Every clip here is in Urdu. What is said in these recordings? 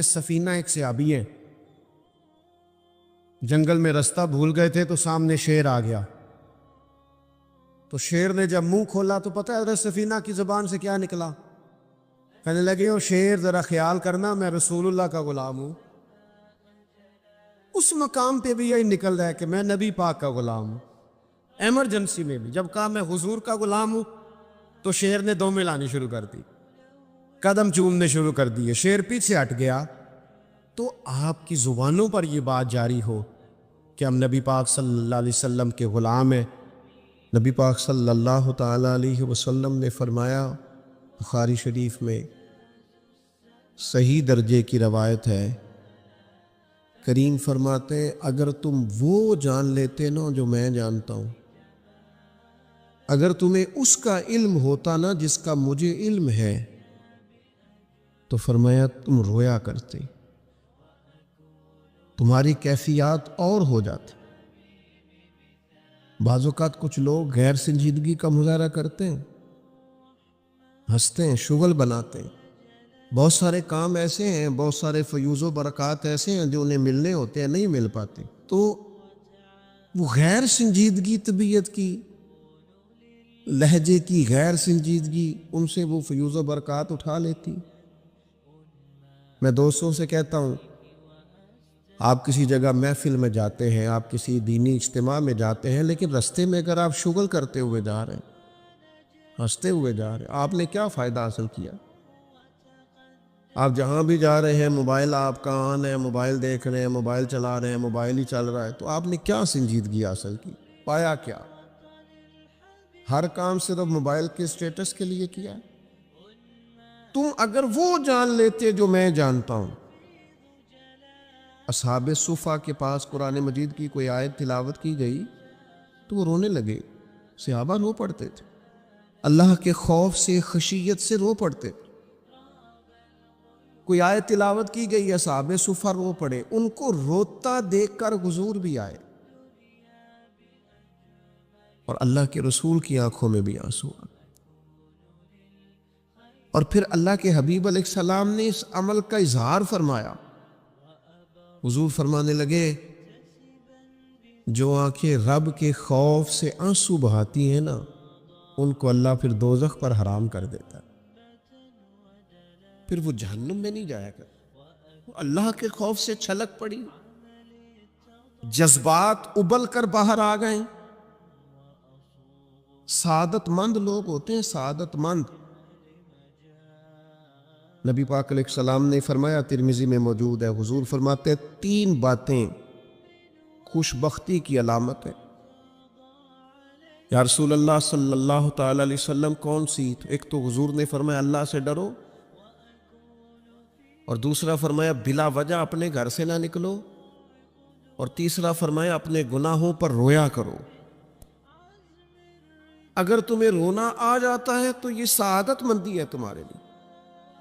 سفینہ ایک صحابی ہے، جنگل میں رستہ بھول گئے تھے تو سامنے شیر آ گیا، تو شیر نے جب منہ کھولا تو پتہ ہے حضرت سفینہ کی زبان سے کیا نکلا؟ کہنے لگے او شیر ذرا خیال کرنا میں رسول اللہ کا غلام ہوں۔ اس مقام پہ بھی یہی نکل رہا ہے کہ میں نبی پاک کا غلام ہوں۔ ایمرجنسی میں بھی جب کہا میں حضور کا غلام ہوں تو شیر نے دو ملانی شروع کر دی، قدم چومنے شروع کر دیے، شیر پیچھے ہٹ گیا۔ تو آپ کی زبانوں پر یہ بات جاری ہو کہ ہم نبی پاک صلی اللہ علیہ وسلم کے غلام ہیں۔ نبی پاک صلی اللہ تعالی علیہ وسلم نے فرمایا، بخاری شریف میں صحیح درجے کی روایت ہے، کریم فرماتے ہیں اگر تم وہ جان لیتے نا جو میں جانتا ہوں، اگر تمہیں اس کا علم ہوتا نا جس کا مجھے علم ہے، تو فرمایا تم رویا کرتے، تمہاری کیفیات اور ہو جاتی۔ بعض اوقات کچھ لوگ غیر سنجیدگی کا مظاہرہ کرتے ہیں، ہنستے ہیں، شغل بناتے ہیں۔ بہت سارے کام ایسے ہیں، بہت سارے فیوز و برکات ایسے ہیں جو انہیں ملنے ہوتے ہیں، نہیں مل پاتے، تو وہ غیر سنجیدگی طبیعت کی، لہجے کی غیر سنجیدگی، ان سے وہ فیوز و برکات اٹھا لیتی۔ میں دوستوں سے کہتا ہوں، آپ کسی جگہ محفل میں جاتے ہیں، آپ کسی دینی اجتماع میں جاتے ہیں، لیکن رستے میں اگر آپ شغل کرتے ہوئے جا رہے ہیں، ہنستے ہوئے جا رہے ہیں، آپ نے کیا فائدہ حاصل کیا؟ آپ جہاں بھی جا رہے ہیں موبائل آپ کا آن ہے، موبائل دیکھ رہے ہیں، موبائل چلا رہے ہیں، موبائل ہی چل رہا ہے، تو آپ نے کیا سنجیدگی حاصل کی؟ پایا کیا؟ ہر کام صرف موبائل کے اسٹیٹس کے لیے کیا؟ تم اگر وہ جان لیتے جو میں جانتا ہوں۔ اصحاب صفا کے پاس قرآن مجید کی کوئی آیت تلاوت کی گئی تو وہ رونے لگے، صحابہ رو پڑتے تھے، اللہ کے خوف سے، خشیت سے رو پڑتے تھے۔ کوئی آیت تلاوت کی گئی، اصحاب صفا رو پڑے، ان کو روتا دیکھ کر حضور بھی آئے، اور اللہ کے رسول کی آنکھوں میں بھی آنسو آئے۔ اور پھر اللہ کے حبیب علیہ السلام نے اس عمل کا اظہار فرمایا۔ حضور فرمانے لگے، جو آنکھیں رب کے خوف سے آنسو بہاتی ہیں نا، ان کو اللہ پھر دوزخ پر حرام کر دیتا ہے، پھر وہ جہنم میں نہیں جایا کرتا۔ اللہ کے خوف سے چھلک پڑی، جذبات ابل کر باہر آ گئے۔ سعادت مند لوگ ہوتے ہیں، سعادت مند۔ نبی پاک علیہ السلام نے فرمایا، ترمذی میں موجود ہے، حضور فرماتے ہیں 3 باتیں خوش بختی کی علامت ہے۔ یا رسول اللہ صلی اللہ تعالی علیہ وسلم کون سی؟ تو ایک تو حضور نے فرمایا اللہ سے ڈرو، اور دوسرا فرمایا بلا وجہ اپنے گھر سے نہ نکلو، اور تیسرا فرمایا اپنے گناہوں پر رویا کرو۔ اگر تمہیں رونا آ جاتا ہے تو یہ سعادت مندی ہے تمہارے لیے۔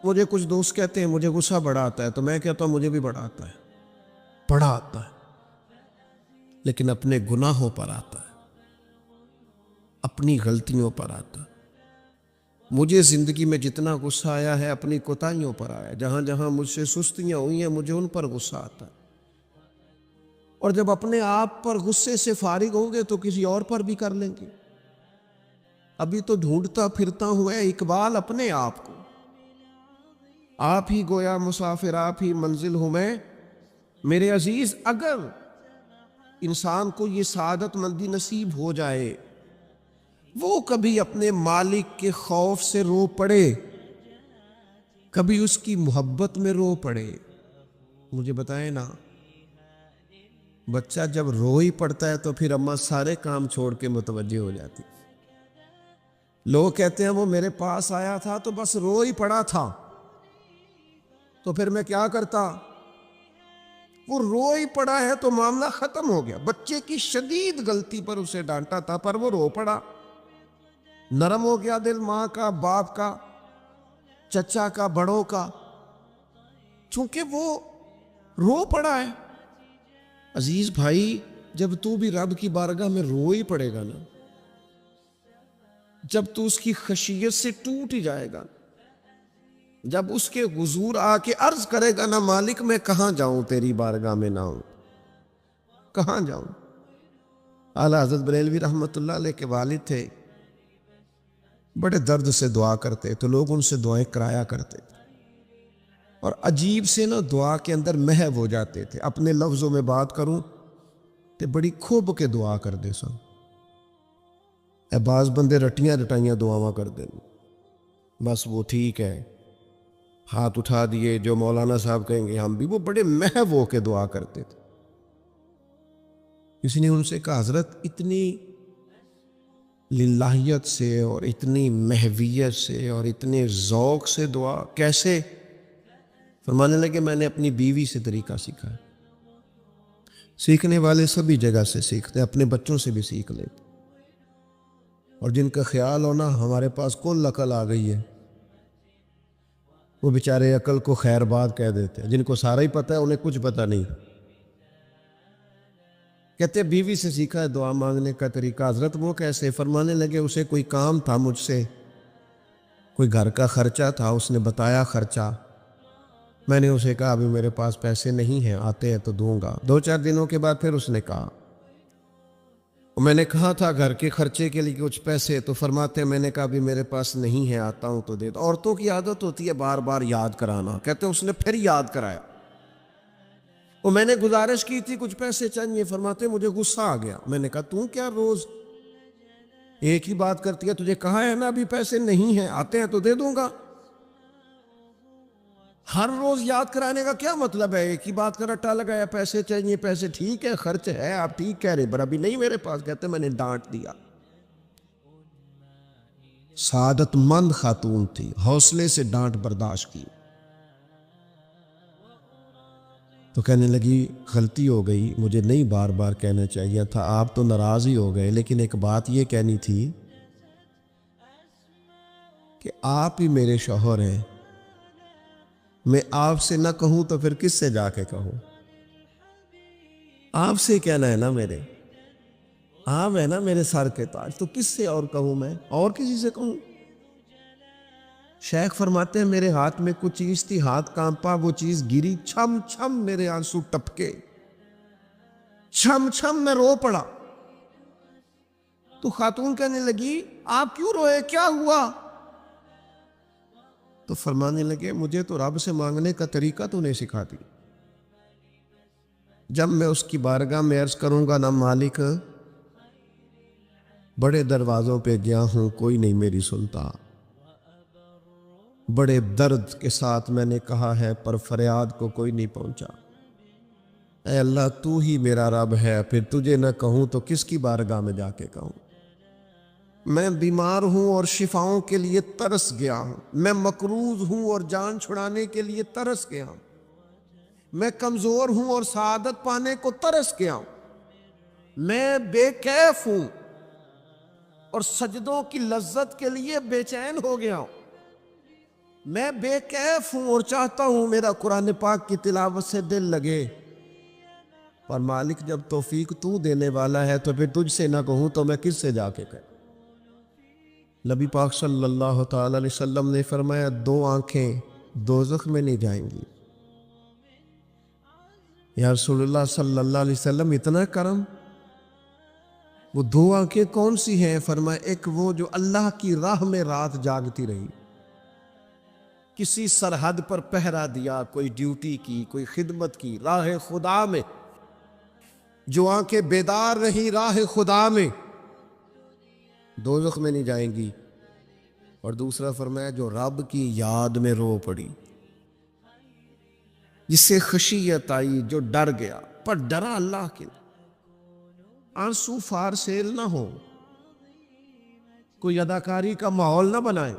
مجھے کچھ دوست کہتے ہیں مجھے غصہ بڑا آتا ہے، تو میں کہتا ہوں مجھے بھی بڑا آتا ہے، بڑا آتا ہے، لیکن اپنے گناہوں پر آتا ہے، اپنی غلطیوں پر آتا ہے۔ مجھے زندگی میں جتنا غصہ آیا ہے اپنی کوتاہیوں پر آیا، جہاں جہاں مجھ سے سستیاں ہوئی ہیں مجھے ان پر غصہ آتا ہے۔ اور جب اپنے آپ پر غصے سے فارغ ہوں گے تو کسی اور پر بھی کر لیں گے۔ ابھی تو ڈھونڈتا پھرتا ہوا ہے اقبال اپنے آپ کو، آپ ہی گویا مسافر، آپ ہی منزل ہوں میں۔ میرے عزیز، اگر انسان کو یہ سعادت مندی نصیب ہو جائے، وہ کبھی اپنے مالک کے خوف سے رو پڑے، کبھی اس کی محبت میں رو پڑے۔ مجھے بتائیں نا، بچہ جب رو ہی پڑتا ہے تو پھر اماں سارے کام چھوڑ کے متوجہ ہو جاتی۔ لوگ کہتے ہیں وہ میرے پاس آیا تھا تو بس رو ہی پڑا تھا، تو پھر میں کیا کرتا؟ وہ رو ہی پڑا ہے تو معاملہ ختم ہو گیا۔ بچے کی شدید غلطی پر اسے ڈانٹا تھا، پر وہ رو پڑا، نرم ہو گیا دل ماں کا، باپ کا، چچا کا، بڑوں کا، چونکہ وہ رو پڑا ہے۔ عزیز بھائی، جب تو بھی رب کی بارگاہ میں رو ہی پڑے گا نا، جب تو اس کی خشیت سے ٹوٹ ہی جائے گا، جب اس کے حضور آ کے عرض کرے گا نا مالک میں کہاں جاؤں تیری بارگاہ میں نہ ہوں، کہاں جاؤں؟ اعلیٰ حضرت بریلوی رحمۃ اللہ علیہ کے والد تھے، بڑے درد سے دعا کرتے تو لوگ ان سے دعائیں کرایا کرتے تھے، اور عجیب سے نا دعا کے اندر محو ہو جاتے تھے۔ اپنے لفظوں میں بات کروں تو بڑی کھوب کے دعا کر دے سن، اے بعض بندے رٹیاں رٹائیاں دعاواں کر دیں، بس وہ ٹھیک ہے، ہاتھ اٹھا دیے جو مولانا صاحب کہیں گے ہم بھی، وہ بڑے محو ہو کے دعا کرتے تھے۔ کسی نے ان سے کہا حضرت اتنی للہیت سے اور اتنی محویت سے اور اتنے ذوق سے دعا کیسے؟ فرمانے لگے میں نے اپنی بیوی سے طریقہ سیکھا ہے۔ سیکھنے والے سبھی جگہ سے سیکھتے، اپنے بچوں سے بھی سیکھ لیتے، اور جن کا خیال ہونا ہمارے پاس کل عقل آ گئی ہے، وہ بیچارے عقل کو خیر بات کہہ دیتے ہیں، جن کو سارا ہی پتہ ہے انہیں کچھ پتہ نہیں۔ کہتے بیوی سے سیکھا ہے دعا مانگنے کا طریقہ۔ حضرت وہ کیسے؟ فرمانے لگے اسے کوئی کام تھا مجھ سے، کوئی گھر کا خرچہ تھا، اس نے بتایا خرچہ، میں نے اسے کہا ابھی میرے پاس پیسے نہیں ہیں، آتے ہیں تو دوں گا۔ 2-4 دنوں کے بعد پھر اس نے کہا، میں نے کہا تھا گھر کے خرچے کے لیے کچھ پیسے، تو فرماتے میں نے کہا ابھی میرے پاس نہیں ہے، آتا ہوں تو دے دو۔ عورتوں کی عادت ہوتی ہے بار بار یاد کرانا، کہتے اس نے پھر یاد کرایا، وہ میں نے گزارش کی تھی کچھ پیسے چاہیے، فرماتے مجھے غصہ آ گیا، میں نے کہا تم کیا روز ایک ہی بات کرتی ہے، تجھے کہا ہے نا ابھی پیسے نہیں ہیں، آتے ہیں تو دے دوں گا۔ ہر روز یاد کرانے کا کیا مطلب ہے؟ ایک ہی بات کا رٹا لگایا، پیسے چاہیے، پیسے ٹھیک ہے، خرچ ہے، آپ ٹھیک کہہ رہے، پر ابھی نہیں میرے پاس۔ کہتے میں نے ڈانٹ دیا۔ سعادت مند خاتون تھی، حوصلے سے ڈانٹ برداشت کی، تو کہنے لگی غلطی ہو گئی، مجھے نہیں بار بار کہنا چاہیے تھا، آپ تو ناراض ہی ہو گئے، لیکن ایک بات یہ کہنی تھی کہ آپ ہی میرے شوہر ہیں، میں آپ سے نہ کہوں تو پھر کس سے جا کے کہوں؟ آپ سے کہنا ہے نا میرے، آپ ہے نا میرے سر کے تاج، تو کس سے اور کہوں؟ میں اور کسی سے کہوں؟ شیخ فرماتے ہیں میرے ہاتھ میں کچھ چیز تھی، ہاتھ کانپا، وہ چیز گری، چھم چھم میرے آنسو ٹپکے، چھم چھم میں رو پڑا۔ تو خاتون کہنے لگی آپ کیوں روئے، کیا ہوا؟ تو فرمانے لگے مجھے تو رب سے مانگنے کا طریقہ تو نہیں سکھا دی، جب میں اس کی بارگاہ میں عرض کروں گا نا مالک بڑے دروازوں پہ گیا ہوں کوئی نہیں میری سنتا، بڑے درد کے ساتھ میں نے کہا ہے پر فریاد کو کوئی نہیں پہنچا، اے اللہ تو ہی میرا رب ہے، پھر تجھے نہ کہوں تو کس کی بارگاہ میں جا کے کہوں؟ میں بیمار ہوں اور شفاؤں کے لیے ترس گیا ہوں، میں مقروض ہوں اور جان چھڑانے کے لیے ترس گیا ہوں، میں کمزور ہوں اور سعادت پانے کو ترس گیا ہوں، میں بے کیف ہوں اور سجدوں کی لذت کے لیے بے چین ہو گیا ہوں، میں بے کیف ہوں اور چاہتا ہوں میرا قرآن پاک کی تلاوت سے دل لگے، پر مالک جب توفیق تو دینے والا ہے تو پھر تجھ سے نہ کہوں تو میں کس سے جا کے کہوں؟ نبی پاک صلی اللہ تعالی علیہ وسلم نے فرمایا 2 آنکھیں دوزخ میں نہیں جائیں گی۔ یا رسول اللہ صلی اللہ علیہ وسلم اتنا کرم، وہ 2 آنکھیں کون سی ہیں؟ فرمایا ایک وہ جو اللہ کی راہ میں رات جاگتی رہی، کسی سرحد پر پہرا دیا، کوئی ڈیوٹی کی، کوئی خدمت کی راہ خدا میں، جو آنکھیں بیدار رہی راہ خدا میں دوزخ میں نہیں جائیں گی۔ اور دوسرا فرمایا جو رب کی یاد میں رو پڑی، جس سے خشیت آئی، جو ڈر گیا، پر ڈرا اللہ کے، آنسو فار سیل نہ ہو، کوئی اداکاری کا ماحول نہ بنائے،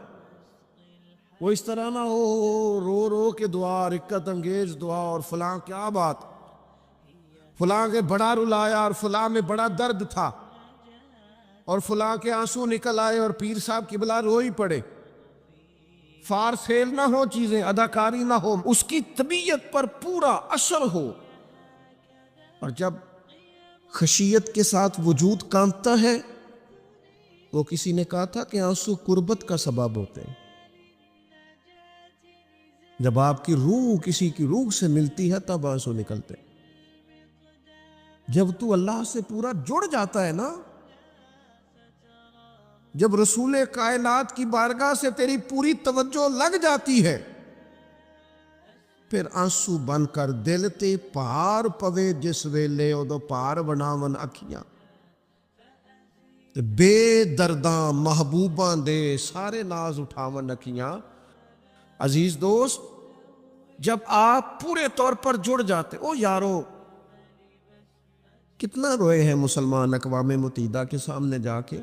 وہ اس طرح نہ ہو رو رو کے دعا، رقت انگیز دعا، اور فلاں کیا بات، فلاں کے بڑا رلایا اور فلاں میں بڑا درد تھا اور فلاں کے آنسو نکل آئے اور پیر صاحب کی بلا روئی پڑے، فار سیل نہ ہو چیزیں، اداکاری نہ ہو، اس کی طبیعت پر پورا اثر ہو۔ اور جب خشیت کے ساتھ وجود کانپتا ہے، وہ کسی نے کہا تھا کہ آنسو قربت کا سبب ہوتے ہیں، جب آپ کی روح کسی کی روح سے ملتی ہے تب آنسو نکلتے. جب تو اللہ سے پورا جڑ جاتا ہے نا، جب رسول کائنات کی بارگاہ سے تیری پوری توجہ لگ جاتی ہے، پھر آنسو بن کر دل تے پار پوے جس ویلے ادو پار بناون اکھیاں، بے درداں محبوباں دے سارے ناز اٹھاون اکھیاں. عزیز دوست، جب آپ پورے طور پر جڑ جاتے، او یارو کتنا روئے ہیں مسلمان اقوام متحدہ کے سامنے جا کے،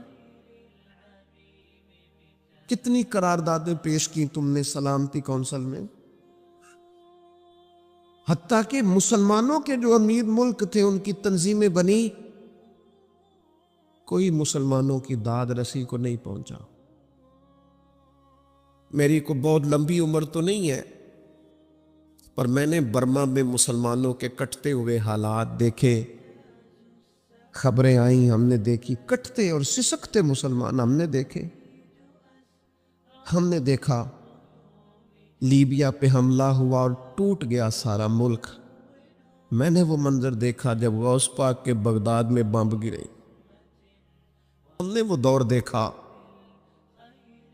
کتنی قراردادیں پیش کی تم نے سلامتی کونسل میں. حتیٰ کہ مسلمانوں کے جو امیر ملک تھے ان کی تنظیمیں بنی، کوئی مسلمانوں کی داد رسی کو نہیں پہنچا. میری کو بہت لمبی عمر تو نہیں ہے، پر میں نے برما میں مسلمانوں کے کٹتے ہوئے حالات دیکھے، خبریں آئیں، ہم نے دیکھی کٹتے اور سسکتے مسلمان ہم نے دیکھے. ہم نے دیکھا لیبیا پہ حملہ ہوا اور ٹوٹ گیا سارا ملک. میں نے وہ منظر دیکھا جب غوث پاک کے بغداد میں بمب گرے. ہم نے وہ دور دیکھا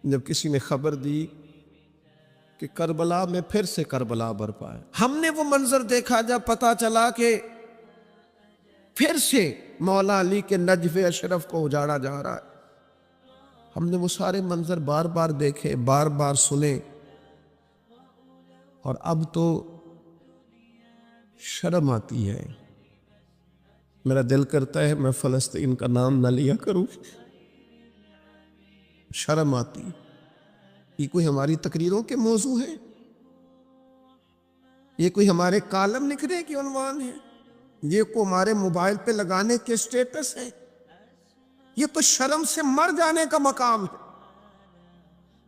جب کسی نے خبر دی کہ کربلا میں پھر سے کربلا برپا ہے. ہم نے وہ منظر دیکھا جب پتا چلا کہ پھر سے مولا علی کے نجف اشرف کو اجاڑا جا رہا ہے. ہم نے وہ سارے منظر بار بار دیکھے، بار بار سنے، اور اب تو شرم آتی ہے. میرا دل کرتا ہے میں فلسطین کا نام نہ لیا کروں، شرم آتی. یہ کوئی ہماری تقریروں کے موضوع ہے؟ یہ کوئی ہمارے کالم لکھنے کے عنوان ہے؟ یہ کوئی ہمارے موبائل پہ لگانے کے سٹیٹس ہے؟ یہ تو شرم سے مر جانے کا مقام ہے.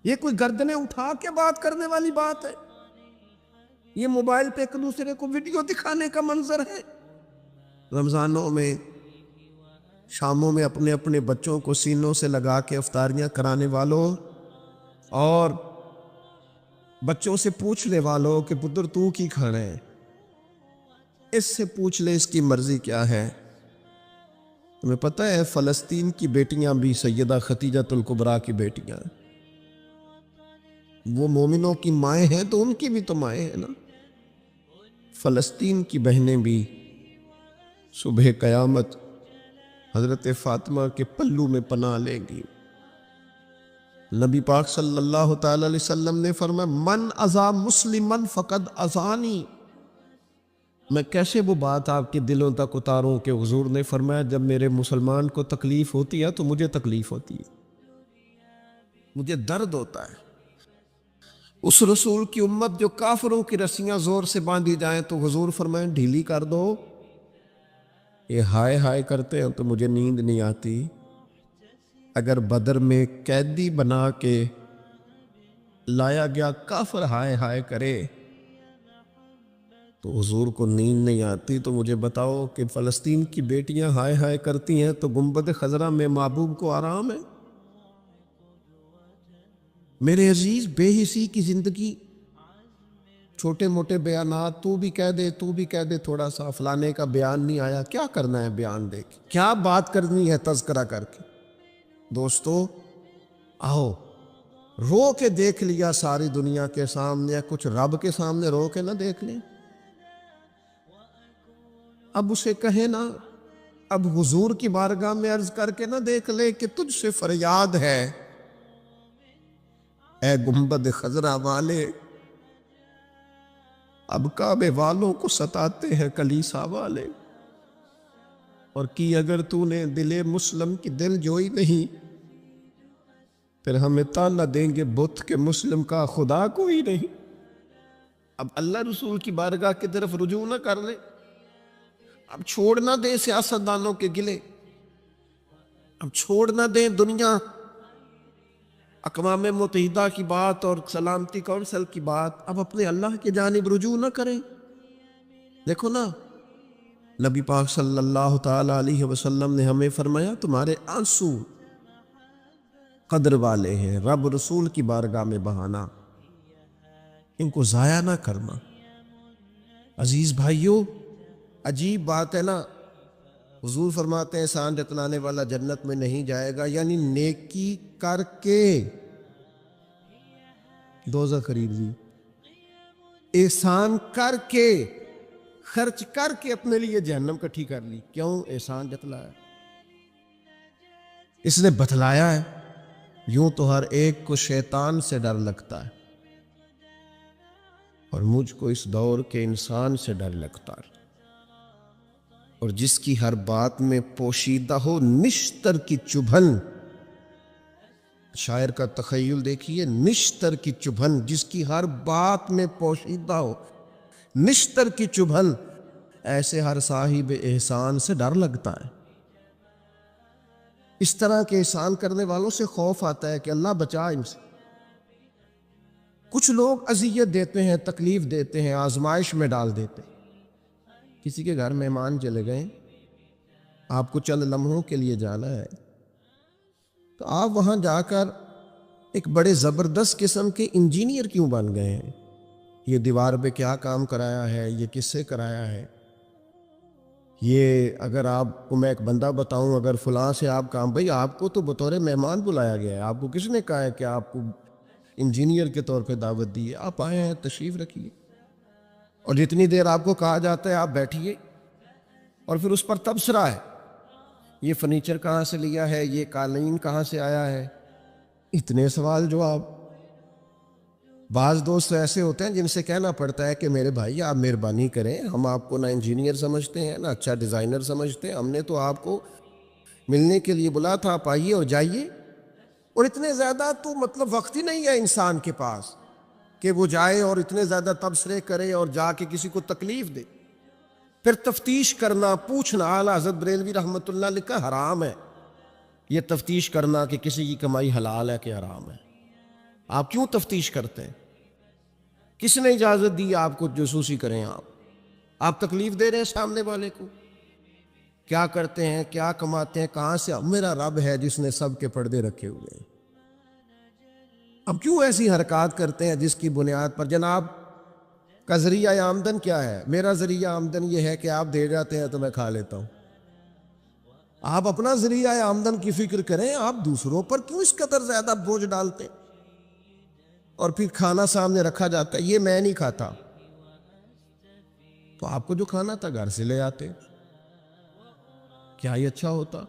یہ کوئی گردنیں اٹھا کے بات کرنے والی بات ہے؟ یہ موبائل پہ ایک دوسرے کو ویڈیو دکھانے کا منظر ہے؟ رمضانوں میں، شاموں میں اپنے اپنے بچوں کو سینوں سے لگا کے افطاریاں کرانے والوں، اور بچوں سے پوچھنے والوں کہ پتر تو کی کھانا ہے، اس سے پوچھ لے اس کی مرضی کیا ہے. تمہیں پتہ ہے فلسطین کی بیٹیاں بھی سیدہ ختیجۃ الکبریٰ کی بیٹیاں ہیں. وہ مومنوں کی مائیں ہیں تو ان کی بھی تو مائیں ہیں نا. فلسطین کی بہنیں بھی صبح قیامت حضرت فاطمہ کے پلو میں پناہ لیں گی. نبی پاک صلی اللہ تعالی علیہ وسلم نے فرمایا من اذا مسلمن فقد اذانی. میں کیسے وہ بات آپ کے دلوں تک اتاروں کہ حضور نے فرمایا جب میرے مسلمان کو تکلیف ہوتی ہے تو مجھے تکلیف ہوتی ہے، مجھے درد ہوتا ہے. اس رسول کی امت جو کافروں کی رسیاں زور سے باندھی جائیں تو حضور فرمائیں ڈھیلی کر دو. یہ ہائے ہائے کرتے ہیں تو مجھے نیند نہیں آتی. اگر بدر میں قیدی بنا کے لایا گیا کافر ہائے ہائے کرے تو حضور کو نیند نہیں آتی، تو مجھے بتاؤ کہ فلسطین کی بیٹیاں ہائے ہائے کرتی ہیں تو گنبد خضرا میں محبوب کو آرام ہے؟ میرے عزیز، بے حسی کی زندگی، چھوٹے موٹے بیانات، تو بھی کہہ دے تھوڑا سا فلانے کا بیان نہیں آیا، کیا کرنا ہے بیان دے کے، کیا بات کرنی ہے تذکرہ کر کے. دوستو آؤ، رو کے دیکھ لیا ساری دنیا کے سامنے، کچھ رب کے سامنے رو کے نہ دیکھ لیں. اب اسے کہے نا، اب حضور کی بارگاہ میں عرض کر کے نہ دیکھ لے کہ تجھ سے فریاد ہے اے گنبد خضرا والے، اب کعبے والوں کو ستاتے ہیں کلیسا والے. اور کی اگر تو نے دل مسلم کی دل جوئی نہیں، پھر ہمیں تانا دیں گے بت کے مسلم کا خدا کوئی نہیں. اب اللہ رسول کی بارگاہ کی طرف رجوع نہ کر لے، اب چھوڑ نہ دیں سیاستدانوں کے گلے، اب چھوڑ نہ دیں دنیا اقوام متحدہ کی بات اور سلامتی کونسل کی بات، اب اپنے اللہ کی جانب رجوع نہ کریں. دیکھو نا، نبی پاک صلی اللہ تعالی علیہ وسلم نے ہمیں فرمایا تمہارے آنسو قدر والے ہیں، رب رسول کی بارگاہ میں بہانا. ان کو ضائع نہ کرنا۔ عزیز بھائیوں، عجیب بات ہے نا، حضور فرماتے ہیں احسان جتلانے والا جنت میں نہیں جائے گا، یعنی نیکی کر کے دوزخ خرید لی، احسان کر کے، خرچ کر کے اپنے لیے جہنم کٹھی کر لی۔ کیوں؟ احسان جتلایا، اس نے بتلایا ہے۔ یوں تو ہر ایک کو شیطان سے ڈر لگتا ہے، اور مجھ کو اس دور کے انسان سے ڈر لگتا ہے، اور جس کی ہر بات میں پوشیدہ ہو نشتر کی چبھن۔ شاعر کا تخیل دیکھیے، نشتر کی چبھن، جس کی ہر بات میں پوشیدہ ہو نشتر کی چبھن، ایسے ہر صاحب احسان سے ڈر لگتا ہے۔ اس طرح کے احسان کرنے والوں سے خوف آتا ہے کہ اللہ بچا ان سے۔ کچھ لوگ اذیت دیتے ہیں، تکلیف دیتے ہیں، آزمائش میں ڈال دیتے ہیں۔ کسی کے گھر مہمان چلے گئے، آپ کو چند لمحوں کے لیے جانا ہے، تو آپ وہاں جا کر ایک بڑے زبردست قسم کے انجینئر کیوں بن گئے ہیں؟ یہ دیوار پہ کیا کام کرایا ہے، یہ کس سے کرایا ہے، یہ اگر آپ کو میں ایک بندہ بتاؤں، اگر فلاں سے آپ کام، بھئی آپ کو تو بطور مہمان بلایا گیا ہے، آپ کو کس نے کہا ہے کہ آپ کو انجینئر کے طور پہ دعوت دی ہے؟ آپ آئے ہیں، تشریف رکھیے، اور جتنی دیر آپ کو کہا جاتا ہے آپ بیٹھیے، اور پھر اس پر تبصرہ ہے، یہ فرنیچر کہاں سے لیا ہے، یہ قالین کہاں سے آیا ہے، اتنے سوال جواب۔ بعض دوست ایسے ہوتے ہیں جن سے کہنا پڑتا ہے کہ میرے بھائی آپ مہربانی کریں، ہم آپ کو نہ انجینئر سمجھتے ہیں نہ اچھا ڈیزائنر سمجھتے ہیں، ہم نے تو آپ کو ملنے کے لیے بلا تھا، آپ آئیے اور جائیے۔ اور اتنے زیادہ تو مطلب وقت ہی نہیں ہے انسان کے پاس کہ وہ جائے اور اتنے زیادہ تبصرے کرے اور جا کے کسی کو تکلیف دے۔ پھر تفتیش کرنا، پوچھنا، اعلیٰ حضرت بریلوی رحمۃ اللہ لکھا حرام ہے یہ تفتیش کرنا کہ کسی کی کمائی حلال ہے کہ حرام ہے۔ آپ کیوں تفتیش کرتے ہیں؟ کس نے اجازت دی آپ کو جاسوسی کریں؟ آپ تکلیف دے رہے ہیں سامنے والے کو۔ کیا کرتے ہیں، کیا کماتے ہیں، کہاں سے؟ میرا رب ہے جس نے سب کے پردے رکھے ہوئے ہیں۔ اب کیوں ایسی حرکات کرتے ہیں جس کی بنیاد پر جناب کا ذریعہ آمدن کیا ہے؟ میرا ذریعہ آمدن یہ ہے کہ آپ دے جاتے ہیں تو میں کھا لیتا ہوں۔ آپ اپنا ذریعہ آمدن کی فکر کریں، آپ دوسروں پر کیوں اس قدر زیادہ بوجھ ڈالتے ہیں؟ اور پھر کھانا سامنے رکھا جاتا ہے، یہ میں نہیں کھاتا، تو آپ کو جو کھانا تھا گھر سے لے آتے، کیا یہ اچھا ہوتا؟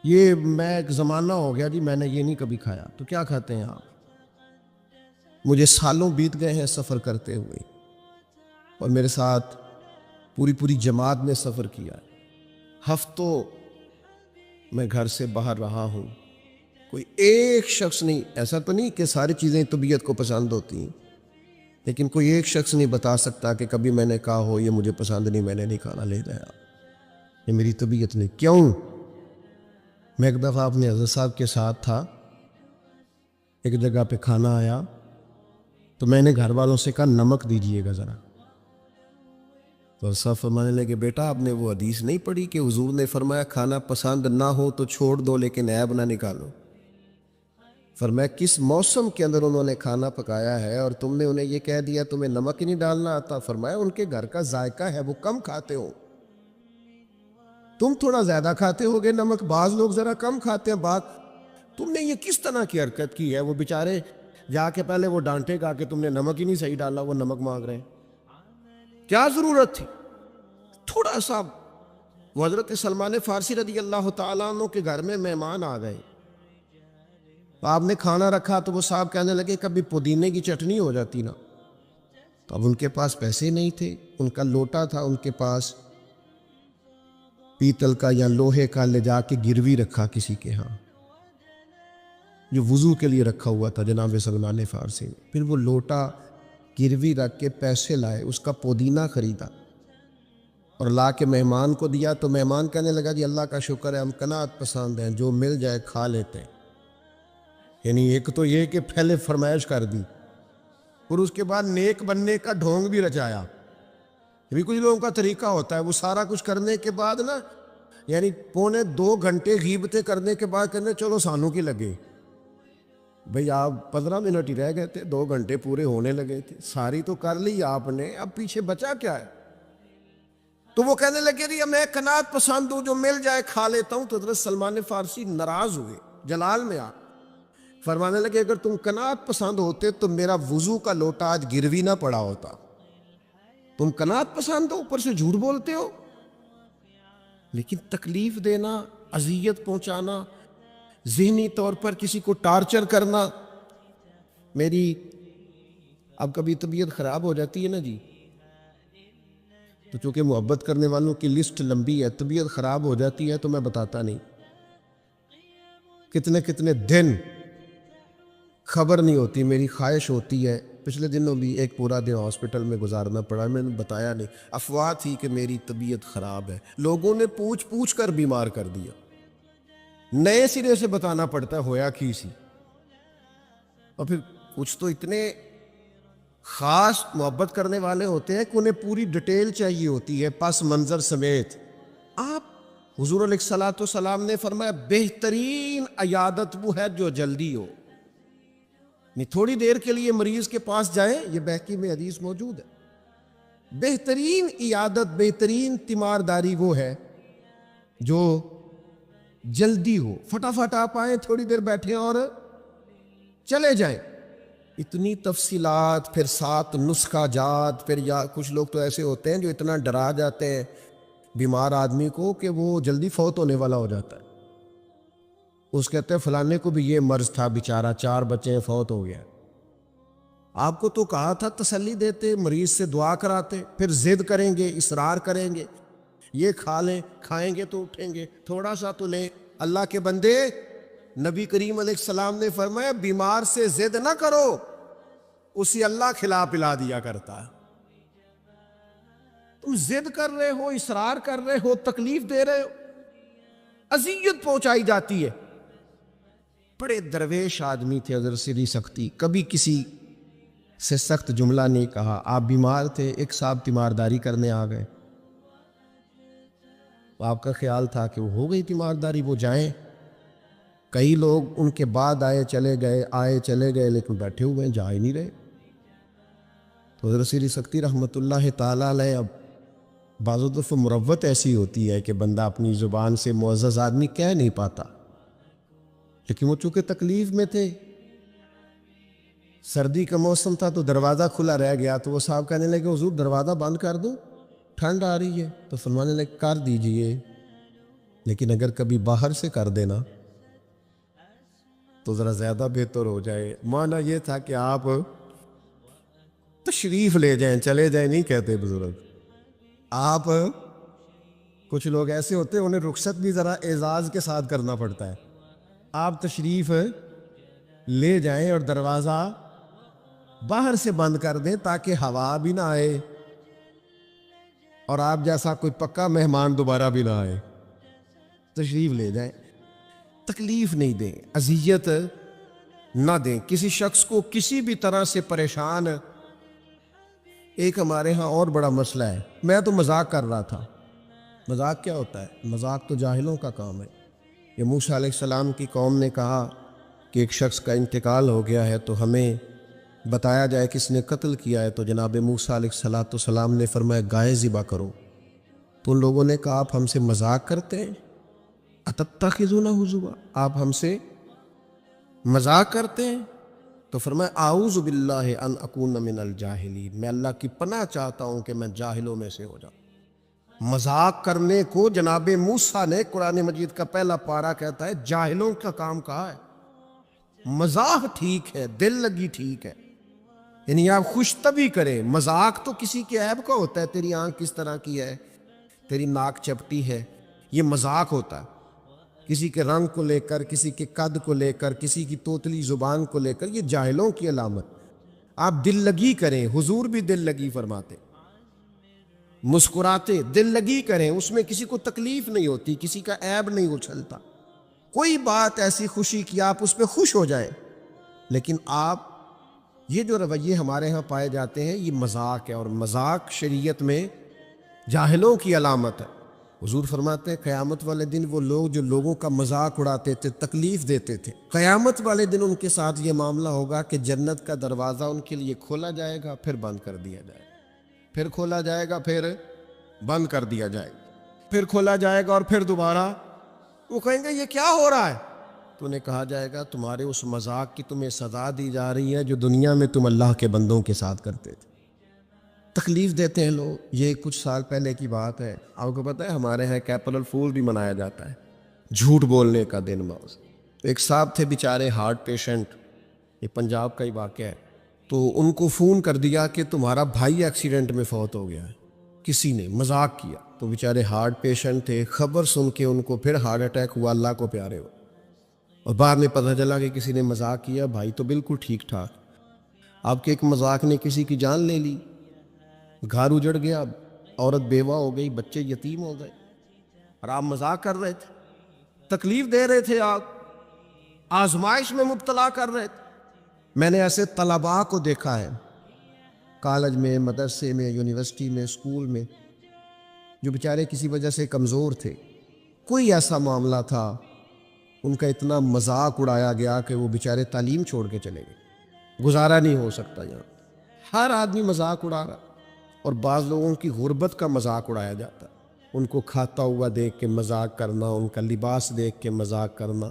یہ میں ایک زمانہ ہو گیا جی میں نے یہ نہیں کبھی کھایا، تو کیا کھاتے ہیں آپ؟ مجھے سالوں بیت گئے ہیں سفر کرتے ہوئے، اور میرے ساتھ پوری جماعت نے سفر کیا ہے، ہفتوں میں گھر سے باہر رہا ہوں، کوئی ایک شخص نہیں، ایسا تو نہیں کہ ساری چیزیں طبیعت کو پسند ہوتی ہیں، لیکن کوئی ایک شخص نہیں بتا سکتا کہ کبھی میں نے کہا ہو یہ مجھے پسند نہیں، میں نے نہیں کھانا لے جایا، یہ میری طبیعت نہیں۔ کیوں؟ میں ایک دفعہ اپنے حضرت صاحب کے ساتھ تھا، ایک جگہ پہ کھانا آیا، تو میں نے گھر والوں سے کہا نمک دیجئے گا ذرا، تو صاحب فرمانے لگے بیٹا آپ نے وہ حدیث نہیں پڑھی کہ حضور نے فرمایا کھانا پسند نہ ہو تو چھوڑ دو لیکن عیب نہ نکالو؟ فرمایا کس موسم کے اندر انہوں نے کھانا پکایا ہے اور تم نے انہیں یہ کہہ دیا تمہیں نمک ہی نہیں ڈالنا آتا؟ فرمایا ان کے گھر کا ذائقہ ہے، وہ کم کھاتے ہو، تم تھوڑا زیادہ کھاتے ہوگے نمک، بعض لوگ ذرا کم کھاتے ہیں، بات تم نے یہ کس طرح کی حرکت کی ہے؟ وہ بیچارے جا کے پہلے وہ ڈانٹے گا کہ تم نے نمک ہی نہیں صحیح ڈالا، وہ نمک مانگ رہے ہیں، کیا ضرورت تھی؟ تھوڑا سا وہ حضرت سلمان فارسی رضی اللہ تعالیٰ عنہ کے گھر میں مہمان آ گئے، آپ نے کھانا رکھا تو وہ صاحب کہنے لگے کبھی پودینے کی چٹنی ہو جاتی نا، تو اب ان کے پاس پیسے نہیں تھے، ان کا لوٹا تھا ان کے پاس پیتل کا یا لوہے کا، لے جا کے گروی رکھا کسی کے ہاں جو وضو کے لیے رکھا ہوا تھا جناب سلمان فارسی نے، پھر وہ لوٹا گروی رکھ کے پیسے لائے، اس کا پودینہ خریدا اور لا کے مہمان کو دیا، تو مہمان کہنے لگا جی اللہ کا شکر ہے ہم قناعت پسند ہیں، جو مل جائے کھا لیتے ہیں۔ یعنی ایک تو یہ کہ پہلے فرمائش کر دی اور اس کے بعد نیک بننے کا ڈھونگ بھی رچایا۔ بھی کچھ لوگوں کا طریقہ ہوتا ہے وہ سارا کچھ کرنے کے بعد نا، یعنی 1.25 گھنٹے غیبتیں کرنے کے بعد کہنے چلو سانوں کی لگے، بھئی آپ 15 منٹ ہی رہ گئے تھے، 2 گھنٹے پورے ہونے لگے تھے، ساری تو کر لی آپ نے، اب پیچھے بچا کیا ہے؟ تو وہ کہنے لگے رہی میں قناعت پسند ہوں، جو مل جائے کھا لیتا ہوں۔ تو حضرت سلمان فارسی ناراض ہوئے، جلال میں آ فرمانے لگے اگر تم قناعت پسند ہوتے تو میرا وضو کا لوٹا آج گروی نہ پڑا ہوتا۔ تم قناعت پسند ہو، اوپر سے جھوٹ بولتے ہو۔ لیکن تکلیف دینا، اذیت پہنچانا، ذہنی طور پر کسی کو ٹارچر کرنا، میری اب کبھی طبیعت خراب ہو جاتی ہے نا جی، تو چونکہ محبت کرنے والوں کی لسٹ لمبی ہے، طبیعت خراب ہو جاتی ہے تو میں بتاتا نہیں، کتنے کتنے دن خبر نہیں ہوتی، میری خواہش ہوتی ہے۔ پچھلے دنوں بھی ایک پورا دن ہاسپٹل میں گزارنا پڑا، میں نے بتایا نہیں، افواہ تھی کہ میری طبیعت خراب ہے، لوگوں نے پوچھ پوچھ کر بیمار کر دیا، نئے سرے سے بتانا پڑتا ہے ہویا کی سی۔ اور پھر کچھ تو اتنے خاص محبت کرنے والے ہوتے ہیں کہ انہیں پوری ڈیٹیل چاہیے ہوتی ہے، پس منظر سمیت۔ آپ حضور علیہ الصلوۃ والسلام نے فرمایا بہترین عیادت وہ ہے جو جلدی ہو، نہیں تھوڑی دیر کے لیے مریض کے پاس جائیں، یہ بہقی میں حدیث موجود ہے۔ بہترین عیادت، بہترین تیمارداری وہ ہے جو جلدی ہو، فٹافٹ آپ آئیں، تھوڑی دیر بیٹھیں اور چلے جائیں۔ اتنی تفصیلات، پھر 7 نسخہ جات، پھر یا کچھ لوگ تو ایسے ہوتے ہیں جو اتنا ڈرا جاتے ہیں بیمار آدمی کو کہ وہ جلدی فوت ہونے والا ہو جاتا ہے۔ اس کہتے ہیں فلانے کو بھی یہ مرض تھا، بیچارہ 4 بچے فوت ہو گیا۔ آپ کو تو کہا تھا تسلی دیتے، مریض سے دعا کراتے، پھر ضد کریں گے، اصرار کریں گے، یہ کھا لیں، کھائیں گے تو اٹھیں گے، تھوڑا سا تو لیں۔ اللہ کے بندے، نبی کریم علیہ السلام نے فرمایا بیمار سے ضد نہ کرو، اسی اللہ کھلا پلا دیا کرتا ہے۔ تم ضد کر رہے ہو، اصرار کر رہے ہو، تکلیف دے رہے ہو، اذیت پہنچائی جاتی ہے۔ بڑے درویش آدمی تھے حضرت سری سختی، کبھی کسی سے سخت جملہ نہیں کہا۔ آپ بیمار تھے، ایک صاحب تیمارداری کرنے آ گئے، آپ کا خیال تھا کہ وہ ہو گئی تیمارداری، وہ جائیں۔ کئی لوگ ان کے بعد آئے چلے گئے، لیکن بیٹھے ہوئے ہیں، جا ہی نہیں رہے۔ تو حضرت سری سختی رحمۃ اللہ تعالیٰ علیہ، اب بعض دفعہ مروت ایسی ہوتی ہے کہ بندہ اپنی زبان سے معزز آدمی کہہ نہیں پاتا، لیکن وہ چونکہ تکلیف میں تھے، سردی کا موسم تھا تو دروازہ کھلا رہ گیا، تو وہ صاحب کہنے لگے حضور دروازہ بند کر دو، ٹھنڈ آ رہی ہے۔ تو فرمانے لگے کر دیجئے، لیکن اگر کبھی باہر سے کر دینا تو ذرا زیادہ بہتر ہو جائے۔ معنی یہ تھا کہ آپ تشریف لے جائیں، چلے جائیں نہیں کہتے بزرگ۔ آپ کچھ لوگ ایسے ہوتے ہیں، انہیں رخصت بھی ذرا اعزاز کے ساتھ کرنا پڑتا ہے۔ آپ تشریف لے جائیں اور دروازہ باہر سے بند کر دیں تاکہ ہوا بھی نہ آئے اور آپ جیسا کوئی پکا مہمان دوبارہ بھی نہ آئے۔ تشریف لے جائیں، تکلیف نہیں دیں، اذیت نہ دیں کسی شخص کو کسی بھی طرح سے پریشان۔ ایک ہمارے ہاں اور بڑا مسئلہ ہے، میں تو مذاق کر رہا تھا۔ مذاق کیا ہوتا ہے؟ مذاق تو جاہلوں کا کام ہے۔ یہ موسیٰ علیہ السلام کی قوم نے کہا کہ ایک شخص کا انتقال ہو گیا ہے تو ہمیں بتایا جائے کس نے قتل کیا ہے۔ تو جناب موسیٰ علیہ السلام نے فرمایا گائے ذبح کرو۔ تو ان لوگوں نے کہا آپ ہم سے مذاق کرتے ہیں، اتتخذون ہزوا، آپ ہم سے مذاق کرتے ہیں؟ تو فرمایا اعوذ باللہ ان اکون من الجاہلین، میں اللہ کی پناہ چاہتا ہوں کہ میں جاہلوں میں سے ہو جاؤں۔ مذاق کرنے کو جناب موسیٰ نے، قرآن مجید کا پہلا پارہ کہتا ہے جاہلوں کا کام کہا ہے۔ مذاق ٹھیک ہے، دل لگی ٹھیک ہے، یعنی آپ خوش طبی کریں۔ مذاق تو کسی کے عیب کا ہوتا ہے، تیری آنکھ کس طرح کی ہے، تیری ناک چپٹی ہے، یہ مذاق ہوتا ہے۔ کسی کے رنگ کو لے کر، کسی کے قد کو لے کر، کسی کی توتلی زبان کو لے کر، یہ جاہلوں کی علامت۔ آپ دل لگی کریں، حضور بھی دل لگی فرماتے، مسکراتے دل لگی کریں، اس میں کسی کو تکلیف نہیں ہوتی، کسی کا عیب نہیں اچھلتا، کوئی بات ایسی خوشی کی آپ اس پہ خوش ہو جائیں۔ لیکن آپ یہ جو رویے ہمارے ہاں پائے جاتے ہیں، یہ مذاق ہے، اور مذاق شریعت میں جاہلوں کی علامت ہے۔ حضور فرماتے ہیں قیامت والے دن وہ لوگ جو لوگوں کا مذاق اڑاتے تھے، تکلیف دیتے تھے، قیامت والے دن ان کے ساتھ یہ معاملہ ہوگا کہ جنت کا دروازہ ان کے لیے کھولا جائے گا، پھر بند کر دیا جائے گا، پھر کھولا جائے گا، پھر بند کر دیا جائے گا، پھر کھولا جائے گا اور پھر دوبارہ۔ وہ کہیں گے یہ کیا ہو رہا ہے؟ تو انہیں کہا جائے گا تمہارے اس مذاق کی تمہیں سزا دی جا رہی ہے جو دنیا میں تم اللہ کے بندوں کے ساتھ کرتے تھے۔ تکلیف دیتے ہیں لوگ۔ یہ کچھ سال پہلے کی بات ہے، آپ کو پتہ ہے ہمارے ہاں اپریل فول بھی منایا جاتا ہے، جھوٹ بولنے کا دن موز۔ ایک صاحب تھے بیچارے ہارٹ پیشنٹ، یہ پنجاب کا ہی واقعہ ہے، تو ان کو فون کر دیا کہ تمہارا بھائی ایکسیڈنٹ میں فوت ہو گیا ہے، کسی نے مذاق کیا، تو بیچارے ہارٹ پیشنٹ تھے، خبر سن کے ان کو پھر ہارٹ اٹیک ہوا، اللہ کو پیارے ہو، اور بعد میں پتہ چلا کہ کسی نے مذاق کیا، بھائی تو بالکل ٹھیک ٹھاک، آپ کے ایک مذاق نے کسی کی جان لے لی، گھر اجڑ گیا، عورت بیوہ ہو گئی، بچے یتیم ہو گئے، اور آپ مذاق کر رہے تھے، تکلیف دے رہے تھے، آپ آزمائش میں مبتلا کر رہے تھے۔ میں نے ایسے طلباء کو دیکھا ہے کالج میں، مدرسے میں، یونیورسٹی میں، اسکول میں، جو بیچارے کسی وجہ سے کمزور تھے، کوئی ایسا معاملہ تھا، ان کا اتنا مذاق اڑایا گیا کہ وہ بیچارے تعلیم چھوڑ کے چلے گئے، گزارا نہیں ہو سکتا یہاں، ہر آدمی مذاق اڑا رہا، اور بعض لوگوں کی غربت کا مذاق اڑایا جاتا ہے، ان کو کھاتا ہوا دیکھ کے مذاق کرنا، ان کا لباس دیکھ کے مذاق کرنا،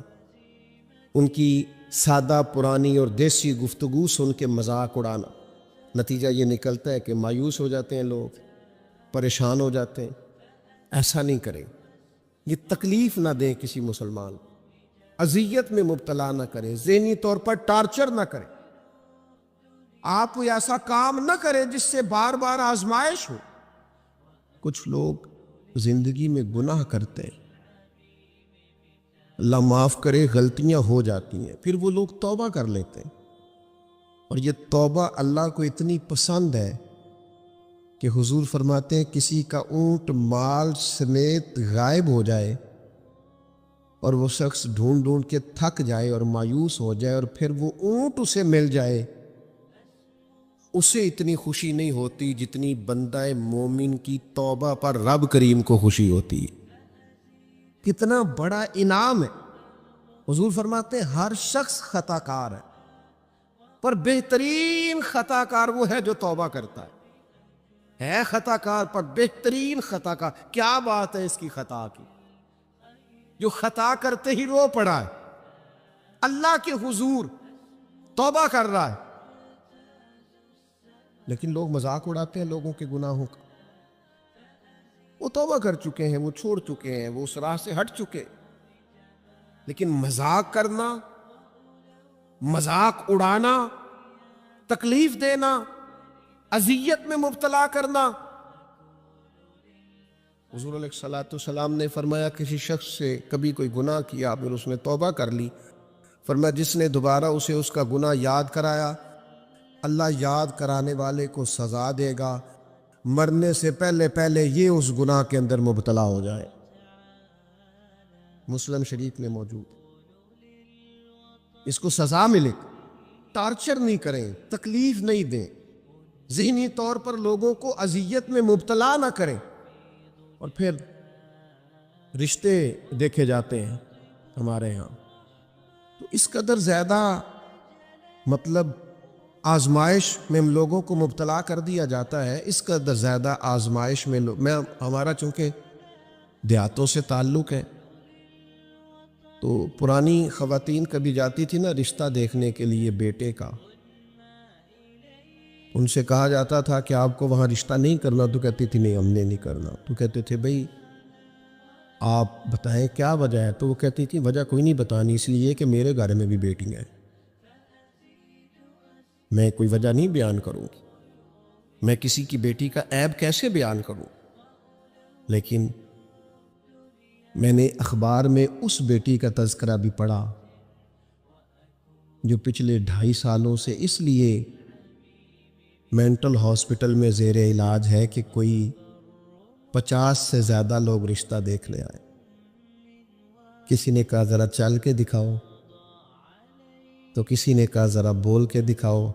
ان کی سادہ پرانی اور دیسی گفتگو سن کے مذاق اڑانا، نتیجہ یہ نکلتا ہے کہ مایوس ہو جاتے ہیں لوگ، پریشان ہو جاتے ہیں۔ ایسا نہیں کریں، یہ تکلیف نہ دیں کسی مسلمان کو، اذیت میں مبتلا نہ کریں، ذہنی طور پر ٹارچر نہ کریں، آپ کوئی ایسا کام نہ کریں جس سے بار بار آزمائش ہو۔ کچھ لوگ زندگی میں گناہ کرتے ہیں، اللہ معاف کرے، غلطیاں ہو جاتی ہیں، پھر وہ لوگ توبہ کر لیتے ہیں، اور یہ توبہ اللہ کو اتنی پسند ہے کہ حضور فرماتے ہیں کسی کا اونٹ مال سمیت غائب ہو جائے اور وہ شخص ڈھونڈ ڈھونڈ کے تھک جائے اور مایوس ہو جائے، اور پھر وہ اونٹ اسے مل جائے، اسے اتنی خوشی نہیں ہوتی جتنی بندہ مومن کی توبہ پر رب کریم کو خوشی ہوتی ہے۔ کتنا بڑا انعام ہے۔ حضور فرماتے ہیں ہر شخص خطا کار ہے، پر بہترین خطا کار وہ ہے جو توبہ کرتا ہے خطا کار پر بہترین خطا کار۔ کیا بات ہے اس کی خطا کی، جو خطا کرتے ہی رو پڑا ہے، اللہ کے حضور توبہ کر رہا ہے، لیکن لوگ مذاق اڑاتے ہیں لوگوں کے گناہوں کا۔ وہ توبہ کر چکے ہیں، وہ چھوڑ چکے ہیں، وہ اس راہ سے ہٹ چکے، لیکن مذاق کرنا، مذاق اڑانا، تکلیف دینا، اذیت میں مبتلا کرنا۔ حضور علیہ الصلوۃ والسلام نے فرمایا کسی شخص سے کبھی کوئی گناہ کیا پھر اس نے توبہ کر لی، فرمایا جس نے دوبارہ اسے اس کا گناہ یاد کرایا، اللہ یاد کرانے والے کو سزا دے گا، مرنے سے پہلے پہلے یہ اس گناہ کے اندر مبتلا ہو جائے۔ مسلم شریف میں موجود، اس کو سزا ملے، ٹارچر نہیں کریں، تکلیف نہیں دیں، ذہنی طور پر لوگوں کو اذیت میں مبتلا نہ کریں۔ اور پھر رشتے دیکھے جاتے ہیں ہمارے ہاں، تو اس قدر زیادہ مطلب آزمائش میں لوگوں کو مبتلا کر دیا جاتا ہے، اس قدر زیادہ آزمائش میں ہمارا چونکہ دیہاتوں سے تعلق ہے، تو پرانی خواتین کبھی جاتی تھی نا رشتہ دیکھنے کے لیے بیٹے کا، ان سے کہا جاتا تھا کہ آپ کو وہاں رشتہ نہیں کرنا، تو کہتی تھی نہیں ہم نے نہیں کرنا، تو کہتے تھے بھئی آپ بتائیں کیا وجہ ہے، تو وہ کہتی تھی وجہ کوئی نہیں بتانی، اس لیے کہ میرے گھر میں بھی بیٹی ہیں، میں کوئی وجہ نہیں بیان کروں گی، میں کسی کی بیٹی کا عیب کیسے بیان کروں۔ لیکن میں نے اخبار میں اس بیٹی کا تذکرہ بھی پڑھا جو پچھلے 2.5 سالوں سے اس لیے مینٹل ہاسپٹل میں زیر علاج ہے کہ کوئی 50 سے زیادہ لوگ رشتہ دیکھنے آئے، کسی نے کہا ذرا چل کے دکھاؤ، تو کسی نے کہا ذرا بول کے دکھاؤ،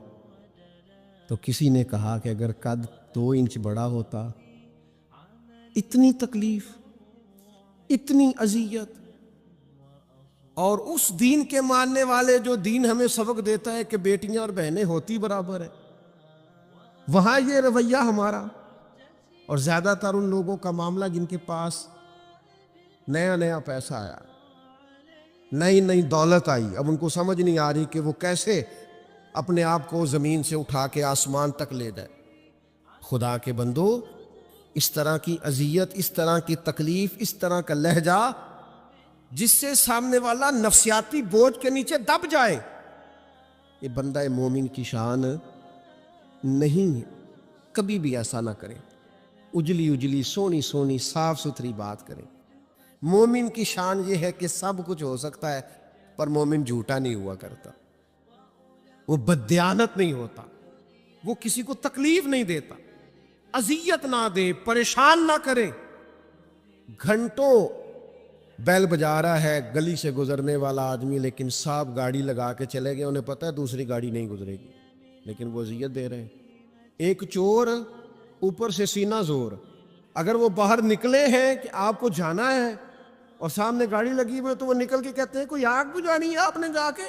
تو کسی نے کہا کہ اگر قد 2 انچ بڑا ہوتا۔ اتنی تکلیف، اتنی اذیت. اور اس دین کے ماننے والے جو دین ہمیں سبق دیتا ہے کہ بیٹیاں اور بہنیں ہوتی برابر ہیں، وہاں یہ رویہ ہمارا. اور زیادہ تر ان لوگوں کا معاملہ جن کے پاس نیا نیا پیسہ آیا، نئی نئی دولت آئی، اب ان کو سمجھ نہیں آ رہی کہ وہ کیسے اپنے آپ کو زمین سے اٹھا کے آسمان تک لے جائے. خدا کے بندو، اس طرح کی اذیت، اس طرح کی تکلیف، اس طرح کا لہجہ جس سے سامنے والا نفسیاتی بوجھ کے نیچے دب جائے، یہ بندہ مومن کی شان نہیں ہے. کبھی بھی ایسا نہ کریں. اجلی اجلی سونی سونی صاف ستھری بات کریں. مومن کی شان یہ ہے کہ سب کچھ ہو سکتا ہے، پر مومن جھوٹا نہیں ہوا کرتا، وہ بددیانت نہیں ہوتا، وہ کسی کو تکلیف نہیں دیتا، اذیت نہ دے، پریشان نہ کرے. گھنٹوں بیل بجا رہا ہے گلی سے گزرنے والا آدمی، لیکن صاحب گاڑی لگا کے چلے گئے، انہیں پتہ ہے دوسری گاڑی نہیں گزرے گی، لیکن وہ اذیت دے رہے ہیں. ایک چور اوپر سے سینہ زور، اگر وہ باہر نکلے ہیں کہ آپ کو جانا ہے اور سامنے گاڑی لگی ہوئی، تو وہ نکل کے کہتے ہیں کوئی آگ بجھانی ہے آپ نے، جا کے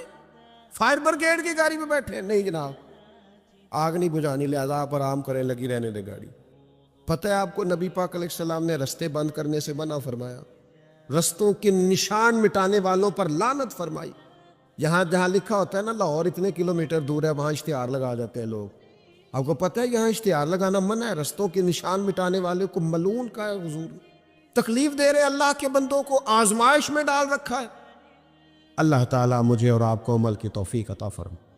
فائر برگیڈ کی گاڑی پہ بیٹھے. نہیں جناب، آگ نہیں بجھانی، لہذا آپ آرام کریں، لگی رہنے دے گاڑی. پتہ ہے آپ کو نبی پاک علیہ السلام نے رستے بند کرنے سے منع فرمایا، رستوں کے نشان مٹانے والوں پر لعنت فرمائی. یہاں جہاں لکھا ہوتا ہے نا لاہور اتنے کلومیٹر دور ہے، وہاں اشتہار لگا جاتے ہیں لوگ. آپ کو پتہ ہے یہاں اشتہار لگانا منع ہے. رستوں کے نشان مٹانے والے کو ملعون کا ہے حضور. تکلیف دے رہے اللہ کے بندوں کو، آزمائش میں ڈال رکھا ہے. اللہ تعالیٰ مجھے اور آپ کو عمل کی توفیق عطا فرمائے.